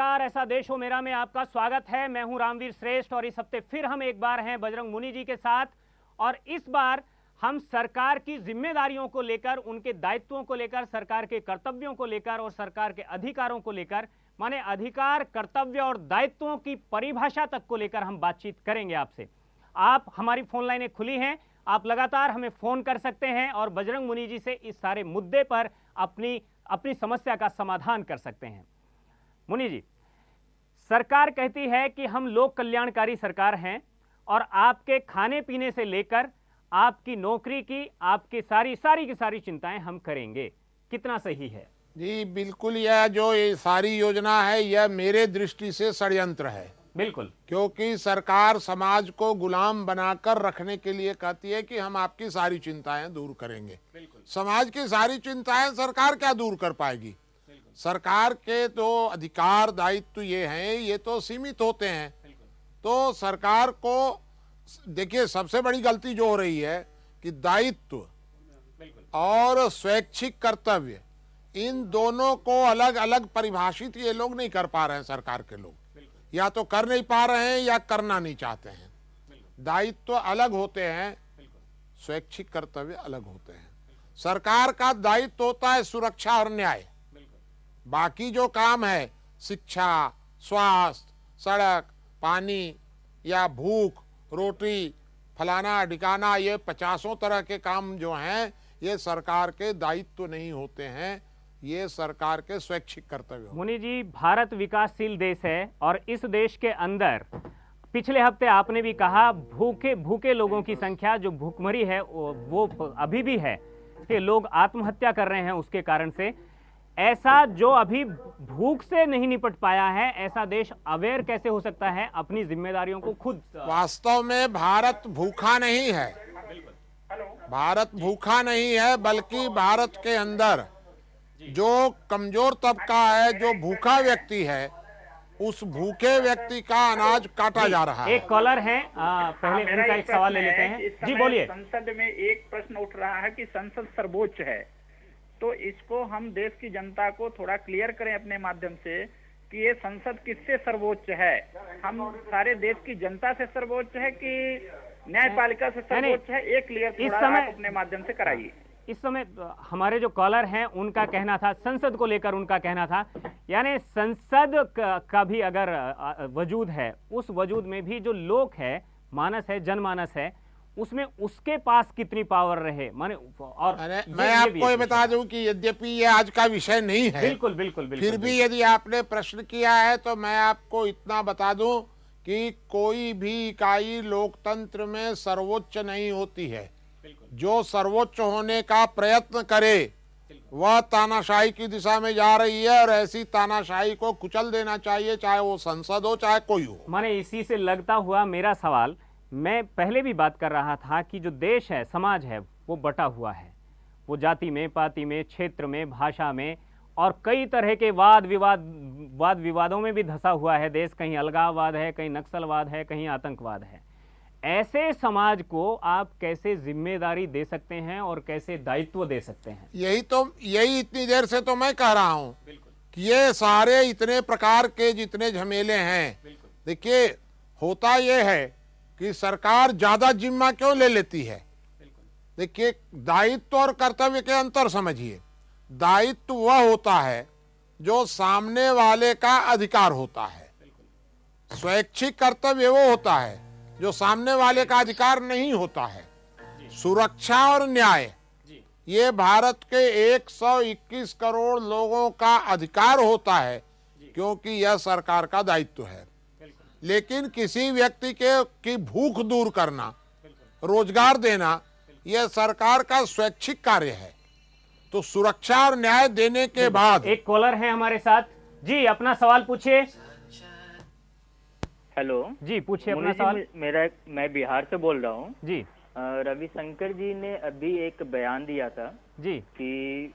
नमस्कार, ऐसा देश हो मेरा में आपका स्वागत है। मैं हूं रामवीर श्रेष्ठ और इस हफ्ते फिर हम एक बार हैं बजरंग मुनि जी के साथ। और इस बार हम सरकार की जिम्मेदारियों को लेकर, उनके दायित्वों को लेकर, सरकार के कर्तव्यों को लेकर और सरकार के अधिकारों को लेकर, माने अधिकार, कर्तव्य और दायित्वों की परिभाषा तक को लेकर हम बातचीत करेंगे आपसे। आप, हमारी फोन लाइनें खुली हैं, आप लगातार हमें फोन कर सकते हैं और बजरंग मुनि जी से इस सारे मुद्दे पर अपनी समस्या का समाधान कर सकते हैं। मुनि जी, सरकार कहती है कि हम लोक कल्याणकारी सरकार हैं और आपके खाने पीने से लेकर आपकी नौकरी की, आपकी सारी की सारी चिंताएं हम करेंगे। कितना सही है? जी बिल्कुल, यह जो ये सारी योजना है यह मेरे दृष्टि से षड्यंत्र है। बिल्कुल, क्योंकि सरकार समाज को गुलाम बनाकर रखने के लिए कहती है कि हम आपकी सारी चिंताएं दूर करेंगे। समाज की सारी चिंताएं सरकार क्या दूर कर पाएगी? सरकार के तो अधिकार दायित्व ये हैं, ये तो सीमित होते हैं। तो सरकार को देखिए, सबसे बड़ी गलती जो हो रही है कि दायित्व और स्वैच्छिक कर्तव्य, इन दोनों को अलग अलग परिभाषित ये लोग नहीं कर पा रहे हैं। सरकार के लोग या तो कर नहीं पा रहे हैं या करना नहीं चाहते हैं। दायित्व अलग होते हैं, स्वैच्छिक कर्तव्य अलग होते हैं। सरकार का दायित्व होता है सुरक्षा और न्याय। बाकी जो काम है, शिक्षा, स्वास्थ्य, सड़क, पानी या भूख, रोटी, फलाना ढिकाना, ये 50 तरह के काम जो हैं, ये सरकार के दायित्व नहीं होते हैं, ये सरकार के स्वैच्छिक कर्तव्य। मुनि जी, भारत विकासशील देश है और इस देश के अंदर पिछले हफ्ते आपने भी कहा भूखे लोगों की संख्या, जो भूखमरी है वो अभी भी है कि लोग आत्महत्या कर रहे हैं उसके कारण से। ऐसा जो अभी भूख से नहीं निपट पाया है, ऐसा देश अवेयर कैसे हो सकता है अपनी जिम्मेदारियों को खुद? वास्तव में भारत भूखा नहीं है, भारत भूखा नहीं है, बल्कि भारत के अंदर जो कमजोर तबका है, जो भूखा व्यक्ति है, उस भूखे व्यक्ति का अनाज काटा जा रहा है। एक कॉलर है, पहले उनका एक सवाल ले लेते हैं। जी बोलिए। संसद में एक प्रश्न उठ रहा है कि संसद सर्वोच्च है, तो इसको हम देश की जनता को थोड़ा क्लियर करें अपने माध्यम से कि ये संसद किससे सर्वोच्च है? हम सारे देश की जनता से सर्वोच्च है कि न्यायपालिका से सर्वोच्च है? एक क्लियर थोड़ा आप अपने माध्यम से कराइए। इस समय हमारे जो कॉलर हैं उनका कहना था, संसद को लेकर उनका कहना था, यानी संसद का भी अगर वजूद है, उस वजूद में भी जो लोक है, मानस है, जनमानस है, उसमें उसके पास कितनी पावर रहे, माने। और मैं आपको ये बता दूं कि यद्यपि ये आज का विषय नहीं है, बिल्कुल बिल्कुल बिल्कुल, फिर भी यदि आपने प्रश्न किया है तो मैं आपको इतना बता दूं कि कोई भी इकाई लोकतंत्र में सर्वोच्च नहीं होती है। जो सर्वोच्च होने का प्रयत्न करे वह तानाशाही की दिशा में जा रही है, और ऐसी तानाशाही को कुचल देना चाहिए, चाहे वो संसद हो चाहे कोई हो। माने इसी से लगता हुआ मेरा सवाल, मैं पहले भी बात कर रहा था कि जो देश है, समाज है, वो बटा हुआ है। वो जाति में, पाति में, क्षेत्र में, भाषा में और कई तरह के वाद विवादों में भी धंसा हुआ है देश। कहीं अलगाववाद है, कहीं नक्सलवाद है, कहीं आतंकवाद है। ऐसे समाज को आप कैसे जिम्मेदारी दे सकते हैं और कैसे दायित्व दे सकते हैं? यही इतनी देर से तो मैं कह रहा हूं कि ये सारे इतने प्रकार के जितने झमेले हैं, देखिए होता ये है कि सरकार ज्यादा जिम्मा क्यों ले लेती है। देखिए, दायित्व और कर्तव्य के अंतर समझिए। दायित्व वह होता है जो सामने वाले का अधिकार होता है, स्वैच्छिक कर्तव्य वो होता है जो सामने वाले का अधिकार नहीं होता है। सुरक्षा और न्याय ये भारत के 121 करोड़ लोगों का अधिकार होता है, क्योंकि यह सरकार का दायित्व है। लेकिन किसी व्यक्ति की भूख दूर करना, रोजगार देना, यह सरकार का स्वैच्छिक कार्य है। तो सुरक्षा और न्याय देने के बाद एक कॉलर है हमारे साथ। जी, अपना सवाल पूछिए। हेलो जी, पूछिए अपना सवाल। मैं बिहार से बोल रहा हूँ जी। रविशंकर जी ने अभी एक बयान दिया था जी कि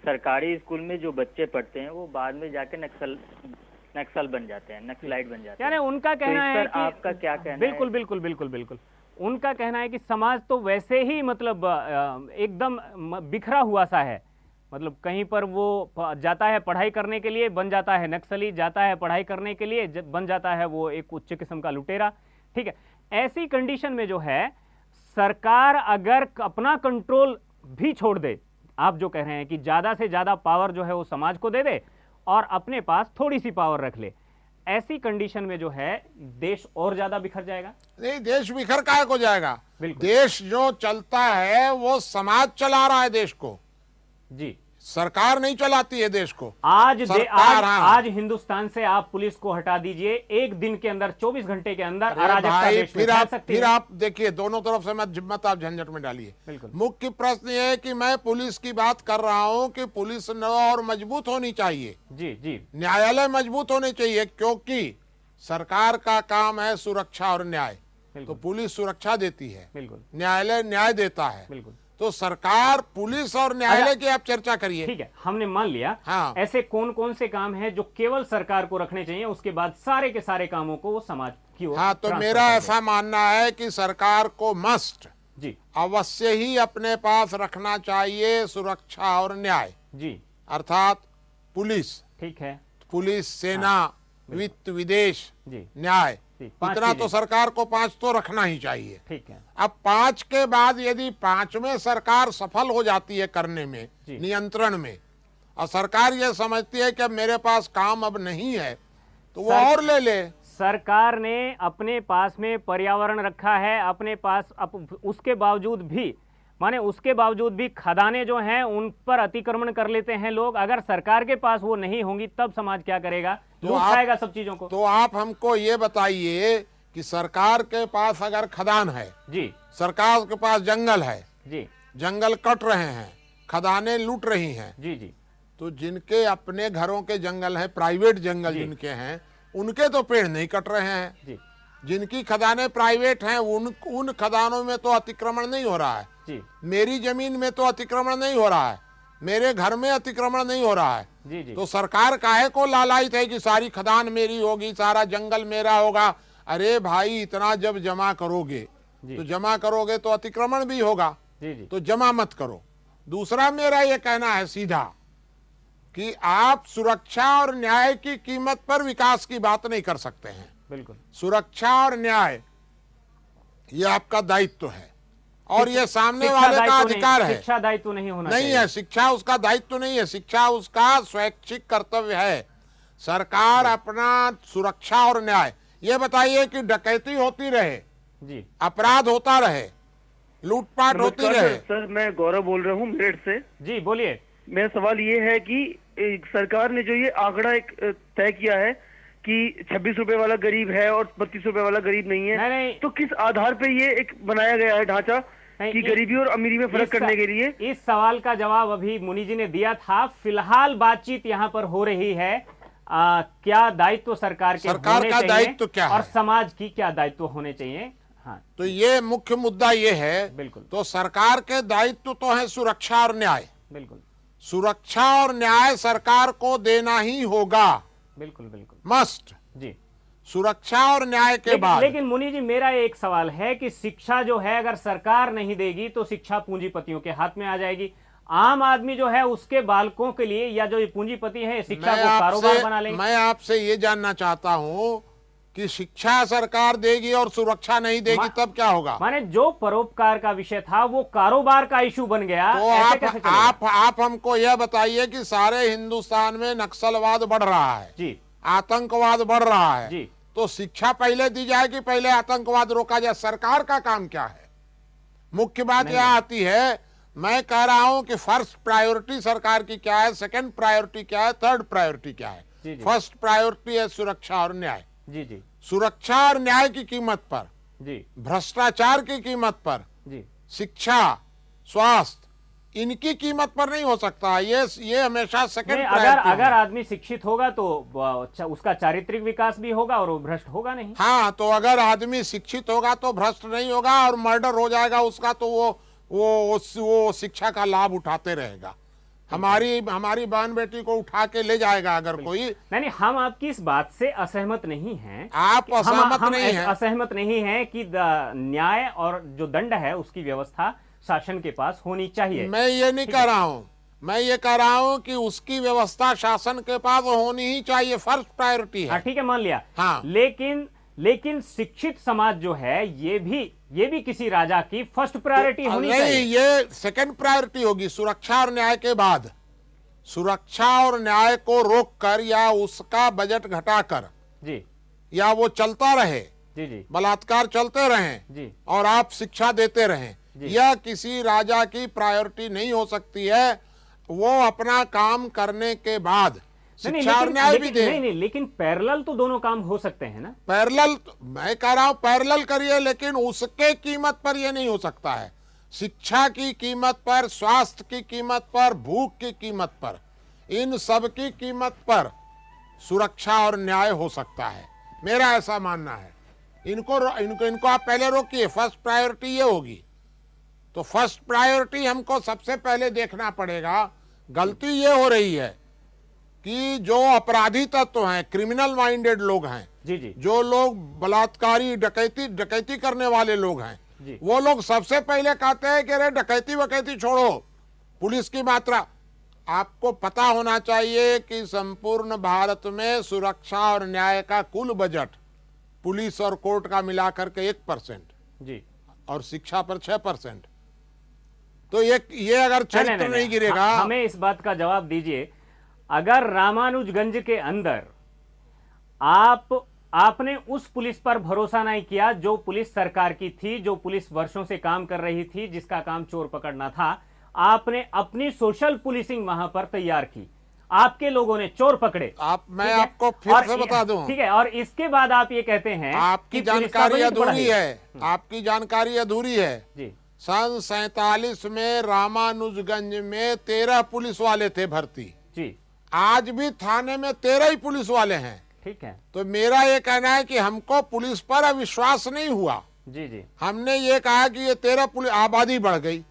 सरकारी स्कूल में जो बच्चे पढ़ते हैं वो बाद में जाके नक्सल बन जाते हैं, नक्सलाइट बन जाते हैं। यानी उनका कहना है कि आपका क्या कहना है? बिल्कुल बिल्कुल बिल्कुल बिल्कुल, उनका कहना है कि समाज तो वैसे ही मतलब एकदम बिखरा हुआ सा है, मतलब कहीं पर वो जाता है पढ़ाई करने के लिए, बन जाता है नक्सली, जाता है पढ़ाई करने के लिए, बन जाता है वो एक उच्च किस्म का लुटेरा। ठीक है, ऐसी कंडीशन में जो है सरकार अगर अपना कंट्रोल भी छोड़ दे, आप जो कह रहे हैं कि ज्यादा से ज्यादा पावर जो है वो समाज को दे दे और अपने पास थोड़ी सी पावर रख ले, ऐसी कंडीशन में जो है देश और ज्यादा बिखर जाएगा। नहीं, देश बिखर काहे को जाएगा? बिल्कुल। देश जो चलता है वो समाज चला रहा है देश को, जी, सरकार नहीं चलाती है देश को। आज सरकार, हाँ। आज हिंदुस्तान से आप पुलिस को हटा दीजिए, एक दिन के अंदर 24 घंटे के अंदर अरे अराजकता भाई, देश में फैल सकती है। फिर आप देखिए, दोनों तरफ से मत आप झंझट में डालिए। बिल्कुल। मुख्य प्रश्न ये है कि मैं पुलिस की बात कर रहा हूं कि पुलिस न और मजबूत होनी चाहिए, जी जी, न्यायालय मजबूत होने चाहिए, क्योंकि सरकार का काम है सुरक्षा और न्याय। तो पुलिस सुरक्षा देती है, बिल्कुल, न्यायालय न्याय देता है। बिल्कुल। तो सरकार, पुलिस और न्यायालय की आप चर्चा करिए। ठीक है, हमने मान लिया। हाँ। ऐसे कौन कौन से काम हैं जो केवल सरकार को रखने चाहिए, उसके बाद सारे के सारे कामों को वो समाज की ओर हाँ, तो ट्रांसफर मेरा कर दे। ऐसा मानना है कि सरकार को मस्ट जी अवश्य ही अपने पास रखना चाहिए सुरक्षा और न्याय, जी, अर्थात पुलिस, ठीक है, पुलिस, सेना, वित्त, विदेश, जी न्याय। जी, 5 इतना तो चीजें। सरकार को 5 तो रखना ही चाहिए। ठीक है, अब 5 के बाद यदि 5 में सरकार सफल हो जाती है करने में, जी। नियंत्रण में, और सरकार ये समझती है कि अब मेरे पास काम अब नहीं है, तो वो सर- और ले ले। सरकार ने अपने पास में पर्यावरण रखा है, अपने पास उसके बावजूद भी, माने उसके बावजूद भी खदानें जो हैं उन पर अतिक्रमण कर लेते हैं लोग। अगर सरकार के पास वो नहीं होंगी तब समाज क्या करेगा? लूट खाएगा सब चीजों को। तो आप हमको ये बताइए कि सरकार के पास अगर खदान है, जी सरकार के पास जंगल है, जी जंगल कट रहे हैं, खदानें लूट रही हैं, जी जी, तो जिनके अपने घरों के जंगल हैं, प्राइवेट जंगल जी। जिनके हैं, उनके तो पेड़ नहीं कट रहे हैं। जी जिनकी खदानें प्राइवेट हैं उन खदानों में तो अतिक्रमण नहीं हो रहा है। जी मेरी जमीन में तो अतिक्रमण नहीं हो रहा है, मेरे घर में अतिक्रमण नहीं हो रहा है। जी जी, तो सरकार काहे को लालायित है कि सारी खदान मेरी होगी, सारा जंगल मेरा होगा? अरे भाई, इतना जब जमा करोगे जी। तो जमा करोगे तो अतिक्रमण भी होगा, जी जी, तो जमा मत करो। दूसरा मेरा ये कहना है सीधा कि आप सुरक्षा और न्याय की कीमत पर विकास की बात नहीं कर सकते हैं। बिल्कुल। सुरक्षा और न्याय ये आपका दायित्व है और ये सामने शिक्षा वाले का दायित्व नहीं- अधिकार है। शिक्षा दायित्व नहीं होना नहीं चाहिए। है, शिक्षा उसका दायित्व नहीं है, शिक्षा उसका स्वैच्छिक कर्तव्य है। सरकार अपना सुरक्षा और न्याय, ये बताइए कि डकैती होती रहे, जी अपराध होता रहे, लूटपाट होती नमस्कार रहे। सर, मैं गौरव बोल रहा हूँ मेरठ से। जी, बोलिए। मेरा सवाल ये है कि सरकार ने जो ये आंकड़ा एक तय किया है कि 26 रुपए वाला गरीब है और 32 रुपए वाला गरीब नहीं है, नहीं। तो किस आधार पे ये एक बनाया गया है ढांचा नहीं, कि गरीबी और अमीरी में फर्क करने के लिए? इस सवाल का जवाब अभी मुनि जी ने दिया था। फिलहाल बातचीत यहाँ पर हो रही है क्या दायित्व सरकार के सरकार होने का चाहिए दायित्व क्या है और समाज की क्या दायित्व होने चाहिए। हाँ, तो ये मुख्य मुद्दा ये है। बिल्कुल। तो सरकार के दायित्व तो है सुरक्षा और न्याय। बिल्कुल सुरक्षा और न्याय सरकार को देना ही होगा, बिल्कुल बिल्कुल, मस्ट। जी। सुरक्षा और न्याय के बाद लेकिन मुनि जी, मेरा एक सवाल है कि शिक्षा जो है अगर सरकार नहीं देगी तो शिक्षा पूंजीपतियों के हाथ में आ जाएगी। आम आदमी जो है उसके बालकों के लिए, या जो ये पूंजीपति है, शिक्षा को कारोबार बना लेंगे। मैं आपसे ये जानना चाहता हूँ कि शिक्षा सरकार देगी और सुरक्षा नहीं देगी तब क्या होगा? माने जो परोपकार का विषय था वो कारोबार का इशू बन गया। तो ऐसे कैसे चलेगा? आप हमको यह बताइए कि सारे हिंदुस्तान में नक्सलवाद बढ़ रहा है जी, आतंकवाद बढ़ रहा है, जी। तो शिक्षा पहले दी जाए कि पहले आतंकवाद रोका जाए? सरकार का काम क्या है? मुख्य बात यह आती है, मैं कह रहा हूं कि फर्स्ट प्रायोरिटी सरकार की क्या है, सेकंड प्रायोरिटी क्या है, थर्ड प्रायोरिटी क्या है? जी, जी। फर्स्ट प्रायोरिटी है सुरक्षा और न्याय। जी जी सुरक्षा और न्याय की कीमत पर, जी भ्रष्टाचार की कीमत पर, जी, शिक्षा, स्वास्थ्य, इनकी कीमत पर नहीं हो सकता। ये हमेशा सेकंड नहीं, प्रायोरिटी अगर आदमी शिक्षित होगा तो उसका चारित्रिक विकास भी होगा और वो भ्रष्ट होगा नहीं। हाँ, तो अगर आदमी शिक्षित होगा तो भ्रष्ट नहीं होगा और मर्डर हो जाएगा उसका, तो वो शिक्षा का लाभ उठाते रहेगा। हमारी बहन बेटी को उठा के ले जाएगा अगर कोई। नहीं, हम आपकी इस बात से असहमत नहीं हैं। आप असहमत हम नहीं हैं? असहमत नहीं हैं कि न्याय और जो दंड है उसकी व्यवस्था शासन के पास होनी चाहिए। मैं ये नहीं कह रहा हूं, मैं ये कह रहा हूं कि उसकी व्यवस्था शासन के पास होनी ही चाहिए, फर्स्ट प्रायोरिटी है। ठीक है, मान लिया। हाँ। लेकिन शिक्षित समाज जो है ये भी किसी राजा की फर्स्ट प्रायोरिटी होनी नहीं, चाहिए। ये सेकंड प्रायोरिटी होगी सुरक्षा और न्याय के बाद। सुरक्षा और न्याय को रोककर या उसका बजट घटाकर जी या वो चलता रहे, जी जी बलात्कार चलते रहें जी और आप शिक्षा देते रहें, यह किसी राजा की प्रायोरिटी नहीं हो सकती है। वो अपना काम करने के बाद शिक्षा और न्याय भी दे। नहीं, लेकिन पैरेलल तो दोनों काम हो सकते हैं ना। पैरेलल मैं कह रहा हूं पैरेलल करिए, लेकिन उसके कीमत पर यह नहीं हो सकता है। शिक्षा की कीमत पर, स्वास्थ्य की कीमत पर, भूख की कीमत पर, इन सब की कीमत पर सुरक्षा और न्याय हो सकता है, मेरा ऐसा मानना है। इनको आप पहले रोकिए, फर्स्ट प्रायोरिटी ये होगी। तो फर्स्ट प्रायोरिटी हमको सबसे पहले देखना पड़ेगा। गलती ये हो रही है कि जो अपराधी तत्व हैं, क्रिमिनल माइंडेड लोग हैं, जी जी जो लोग बलात्कारी डकैती करने वाले लोग हैं, जी। वो लोग सबसे पहले कहते हैं कि अरे डकैती वकैती छोड़ो, पुलिस की मात्रा। आपको पता होना चाहिए कि संपूर्ण भारत में सुरक्षा और न्याय का कुल बजट पुलिस और कोर्ट का मिलाकर के 1% जी और शिक्षा पर 6%। तो ये अगर चरित्र नहीं गिरेगा। हमें इस बात का जवाब दीजिए, अगर रामानुजगंज के अंदर आपने उस पुलिस पर भरोसा नहीं किया जो पुलिस सरकार की थी, जो पुलिस वर्षों से काम कर रही थी, जिसका काम चोर पकड़ना था, आपने अपनी सोशल पुलिसिंग वहां पर तैयार की, आपके लोगों ने चोर पकड़े। मैं आपको फिर से बता दूं, ठीक है, और इसके बाद आप ये कहते हैं आपकी जानकारी अधूरी है, आपकी जानकारी अधूरी है जी। सन 47 में रामानुजगंज में 13 पुलिस वाले थे भर्ती जी। आज भी थाने में 13 ही पुलिस वाले हैं। ठीक है, तो मेरा ये कहना है कि हमको पुलिस पर अविश्वास नहीं हुआ। जी जी हमने ये कहा कि ये 13 पुलिस, आबादी बढ़ गई,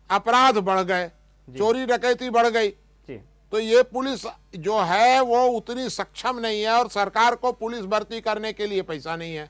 अपराध बढ़ गए, चोरी डकैती बढ़ गई, जी। तो ये पुलिस जो है वो उतनी सक्षम नहीं है और सरकार को पुलिस भर्ती करने के लिए पैसा नहीं है।